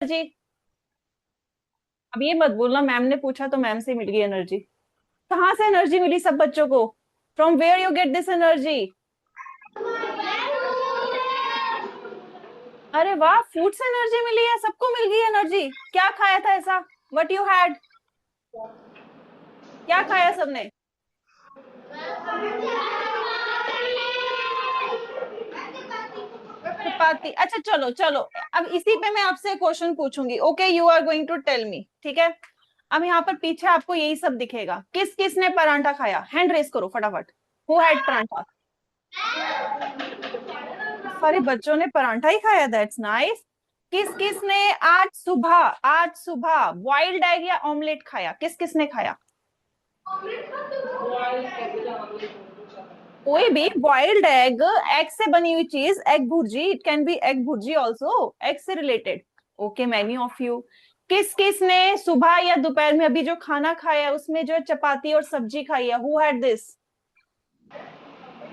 जी। अब ये मत बोलना मैम ने पूछा तो मैम से मिल गई एनर्जी। कहाँ से एनर्जी मिली सब बच्चों को? From where you get this energy? अरे वाह, फूड से एनर्जी मिली है, सबको मिल गई एनर्जी। क्या खाया था ऐसा? What you had? क्या खाया सबने? चपाती। अच्छा चलो चलो, अब इसी पे मैं आपसे क्वेश्चन पूछूंगी। Okay, you are going to tell me, ठीक है? अब यहाँ पर पीछे आपको यही सब दिखेगा। किस किस ने परांठा खाया? हैंड रेस करो फटाफट। हु हैड परांठा? सारे बच्चों ने परांठा ही खाया, दैट्स नाइस। किस किस ने आज सुबह बॉइल्ड एग या ऑमलेट खाया? किस किस ने खाया? कोई भी बॉइल्ड एग, एग से बनी हुई चीज, egg bhurji, it can be egg bhurji also, egg से related. Okay, many of you. किस किस ने सुबह या दोपहर में अभी जो खाना खाया है उसमें जो चपाती और सब्जी खाई है? Who had this?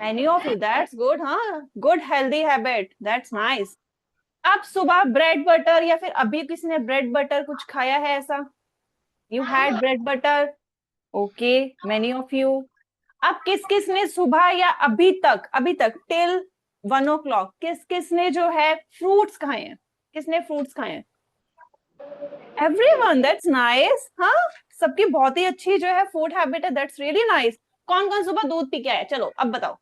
Many of you, that's good. हाँ, good healthy habit, that's nice. अब सुबह ब्रेड बटर या फिर अभी किसी ने ब्रेड बटर कुछ खाया है ऐसा? You had bread butter. Okay, many of you. अब किस किस ने सुबह या अभी तक टिल 1 o'clock किस किस ने जो है फ्रूट्स खाए हैं? किसने फ्रूट्स खाए हैं? Everyone, that's nice. हाँ, सबकी बहुत ही अच्छी जो है फूड हैबिट है, दैट्स रियली नाइस। कौन कौन सुबह दूध पी के आया? चलो अब बताओ।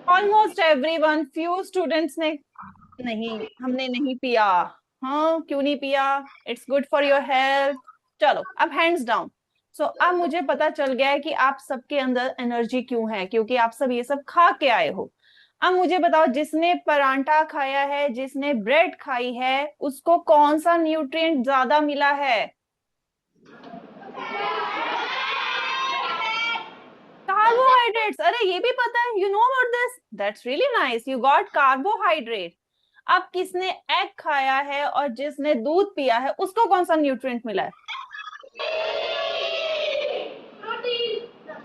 ऑलमोस्ट एवरीवन, फ्यू स्टूडेंट्स ने नहीं, हमने नहीं पिया। हाँ, क्यों नहीं पिया? It's good for your health. चलो अब हैंड्स डाउन। सो अब मुझे पता चल गया है कि आप सबके अंदर एनर्जी क्यों है, क्योंकि आप सब ये सब खा के आए हो। अब मुझे बताओ, जिसने परांठा खाया है, जिसने ब्रेड खाई है, उसको कौन सा न्यूट्रिएंट ज्यादा मिला है? कार्बोहाइड्रेट्स। अरे ये भी पता है, you know about this, that's really nice, you got carbohydrate. अब किसने एग खाया है और जिसने दूध पिया है उसको कौन सा न्यूट्रिएंट मिला है?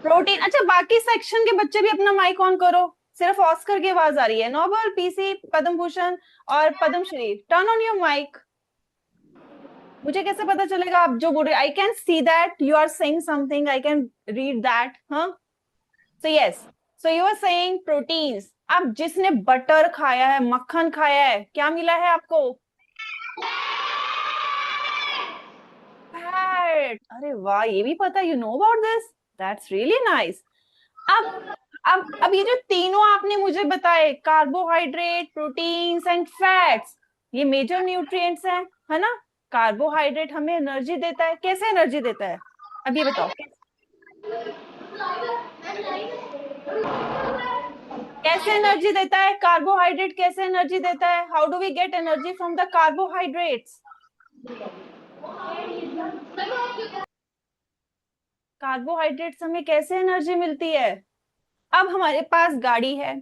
प्रोटीन। अच्छा, बाकी सेक्शन के बच्चे भी अपना माइक ऑन करो। सिर्फ ऑस्कर की आवाज आ रही है। नोबल, पीसी, पद्म भूषण और Padmashri, turn on your mic. मुझे कैसे पता चलेगा आप जो बोल रहे? I can see that you are saying something, I can read that. हाँ, so yes, so you are saying proteins. अब जिसने बटर खाया है, मक्खन खाया है, क्या मिला है आपको? फैट। अरे वाह, ये भी पता, you know about this, that's really nice. अब अब ये जो तीनों आपने मुझे बताए, कार्बोहाइड्रेट, प्रोटीन्स एंड फैट्स, ये मेजर न्यूट्रिएंट्स हैं, है ना? कार्बोहाइड्रेट हमें एनर्जी देता है। कैसे एनर्जी देता है? अब ये बताओ, कैसे एनर्जी देता है कार्बोहाइड्रेट? कैसे एनर्जी देता है? How do we get energy from the carbohydrates? Carbohydrates हमें कैसे एनर्जी मिलती है? अब हमारे पास गाड़ी है,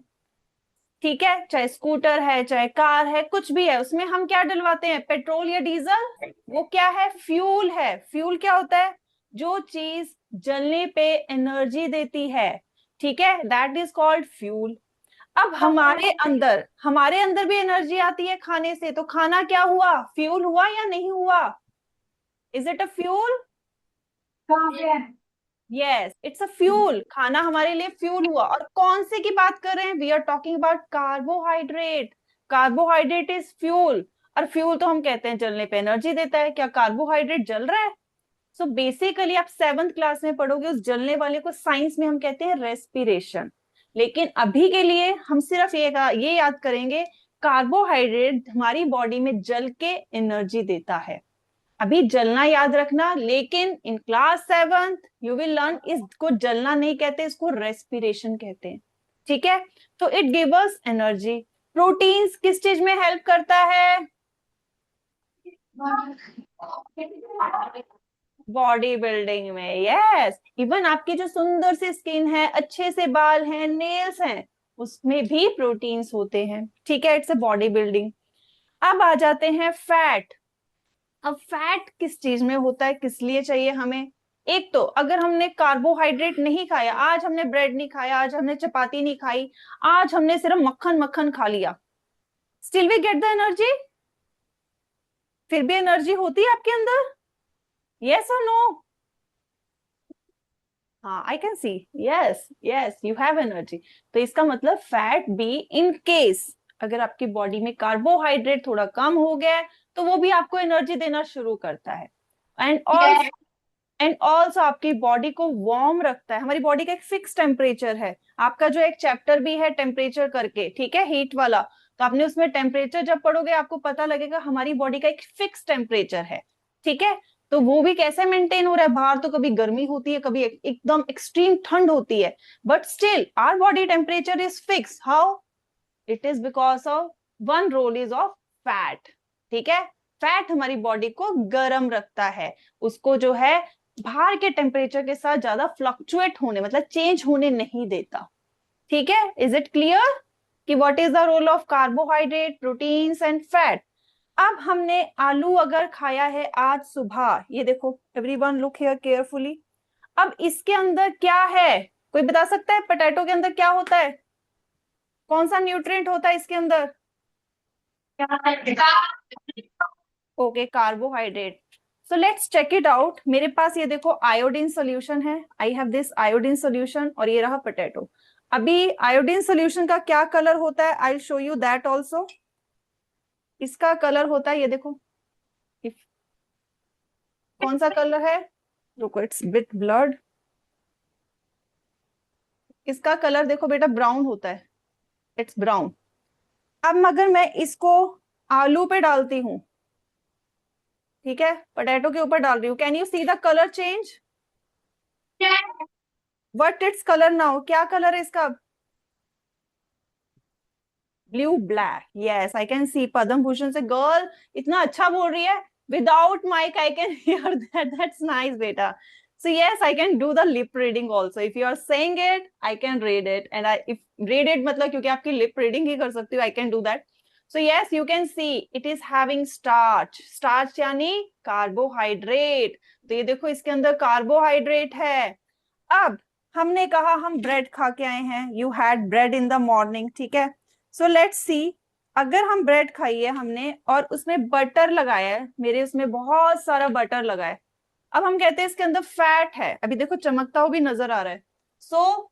ठीक है, चाहे स्कूटर है, चाहे कार है, कुछ भी है, उसमें हम क्या डलवाते हैं? पेट्रोल या डीजल। वो क्या है? फ्यूल है। फ्यूल क्या होता है? जो चीज जलने पे एनर्जी देती है, ठीक है, दैट इज कॉल्ड फ्यूल। अब हमारे अंदर भी एनर्जी आती है खाने से, तो खाना क्या हुआ? फ्यूल हुआ या नहीं हुआ? Is it a fuel? Yes, it's a fuel. खाना हमारे लिए फ्यूल हुआ। और कौन से की बात कर रहे हैं? We are talking about carbohydrate. Carbohydrate is fuel. और फ्यूल तो हम कहते हैं जलने पे एनर्जी देता है। क्या कार्बोहाइड्रेट जल रहा है? सो बेसिकली आप 7th क्लास में पढ़ोगे, उस जलने वाले को साइंस में हम कहते हैं रेस्पिरेशन। लेकिन अभी के लिए हम सिर्फ ये याद करेंगे, कार्बोहाइड्रेट हमारी बॉडी में जल के एनर्जी देता है। अभी जलना याद रखना, लेकिन in class 7th you will learn, इसको जलना नहीं कहते, इसको रेस्पिरेशन कहते हैं, ठीक है? तो it give us energy. Proteins किस चीज में हेल्प करता है? बॉडी बिल्डिंग में, यस। इवन आपकी जो सुंदर सी स्किन है, अच्छे से बाल हैं, नेल्स हैं, उसमें भी प्रोटीन्स होते हैं, ठीक है, इट्स अ बॉडी बिल्डिंग। अब आ जाते हैं फैट। अब फैट किस चीज में होता है, किस लिए चाहिए हमें? एक तो अगर हमने कार्बोहाइड्रेट नहीं खाया, आज हमने ब्रेड नहीं खाया, आज हमने चपाती नहीं खाई, आज हमने सिर्फ मक्खन मक्खन खा लिया, still we get the energy, फिर भी एनर्जी होती है आपके अंदर, यस और नो? हाँ, आई can C, yes yes you have energy. तो इसका मतलब फैट भी इन केस अगर आपकी बॉडी में कार्बोहाइड्रेट थोड़ा कम हो गया है तो वो भी आपको एनर्जी देना शुरू करता है। एंड ऑल्सो आपकी बॉडी को वार्म रखता है। हमारी बॉडी का एक फिक्स टेम्परेचर है। आपका जो एक चैप्टर भी है टेम्परेचर करके, ठीक है, हीट वाला, तो आपने उसमें टेम्परेचर जब पढ़ोगे आपको पता लगेगा हमारी बॉडी का एक फिक्स टेम्परेचर है, ठीक है। तो वो भी कैसे मेंटेन हो रहा है, बाहर तो कभी गर्मी होती है, कभी एकदम एक्सट्रीम ठंड होती है, but still our body temperature is fix. How? It is because of one role is of fat, ठीक है। फैट हमारी बॉडी को गर्म रखता है, उसको जो है बाहर के टेम्परेचर के साथ ज्यादा फ्लक्चुएट होने, मतलब चेंज होने नहीं देता, ठीक है। इज इट क्लियर कि what is the role of carbohydrate, proteins and fat? अब हमने आलू अगर खाया है आज सुबह, ये देखो, एवरीवन लुक हियर केयरफुली। अब इसके अंदर क्या है, कोई बता सकता है पोटैटो के अंदर क्या होता है? कौन सा न्यूट्रिएंट होता है इसके अंदर? Okay, carbohydrate. So let's check it out. मेरे पास ये देखो आयोडीन सोल्यूशन है, I have this iodine solution, और ये रहा पोटैटो। अभी आयोडीन सोल्यूशन का क्या कलर होता है, I show you that also. इसका कलर होता है, ये देखो, इफ कौन सा कलर है, रुको, इट्स बिट ब्लड। इसका कलर देखो बेटा, ब्राउन होता है, इट्स ब्राउन। अब अगर मैं इसको आलू पे डालती हूँ, ठीक है, पोटैटो के ऊपर डाल रही हूँ, can you see the colour change? What it's colour now, क्या कलर है इसका? Blue black, yes I can see. Padma Bhushan से गर्ल इतना अच्छा बोल रही है, without mic I can hear that, that's nice बेटा। So yes, I can do the lip reading also. If you are saying it, I can read it. And I, if read it मतलब क्योंकि आपकी lip reading ही कर सकती हूँ, I can do that. So yes, you can see it is having starch. Starch यानी carbohydrate. तो ये देखो इसके अंदर कार्बोहाइड्रेट है। अब हमने कहा हम ब्रेड खा के आए हैं, you had bread in the morning, ठीक है। सो लेट्स सी, अगर हम ब्रेड खाई है हमने और उसमें बटर लगाया है, मेरे उसमें बहुत सारा बटर लगा है, अब हम कहते हैं इसके अंदर फैट है, अभी देखो चमकता हुआ भी नजर आ रहा है। So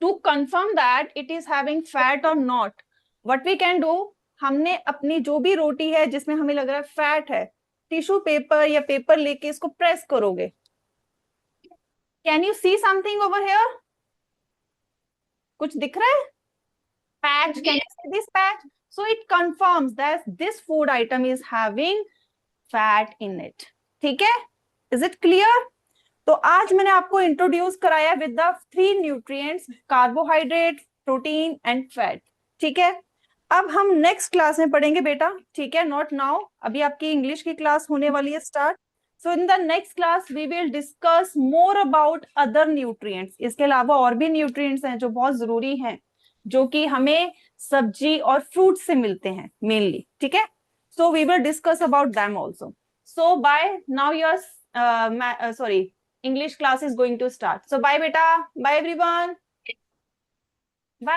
to confirm that it is having fat और not, what we can do, हमने अपनी जो भी रोटी है जिसमें हमें लग रहा है फैट है, टिश्यू पेपर या पेपर लेके इसको प्रेस करोगे। Can you see something over here? कुछ दिख रहा है? Patch, can you see this patch? So it confirms that this food item is having fat in it. ठीक है? Is it clear? तो आज मैंने आपको इंट्रोड्यूस कराया with the 3 nutrients, carbohydrate, protein and fat, ठीक है। अब हम नेक्स्ट क्लास में पढ़ेंगे बेटा, ठीक है, नॉट नाउ, अभी आपकी इंग्लिश की क्लास होने वाली है start. So in the next class we will discuss more about other nutrients. इसके अलावा और भी न्यूट्रिएंट्स हैं जो बहुत जरूरी हैं, जो कि हमें सब्जी और फ्रूट से मिलते हैं मेनली, ठीक है। So we will discuss about them also. So bye now your sorry, English class is going to start. So bye beta, bye everyone.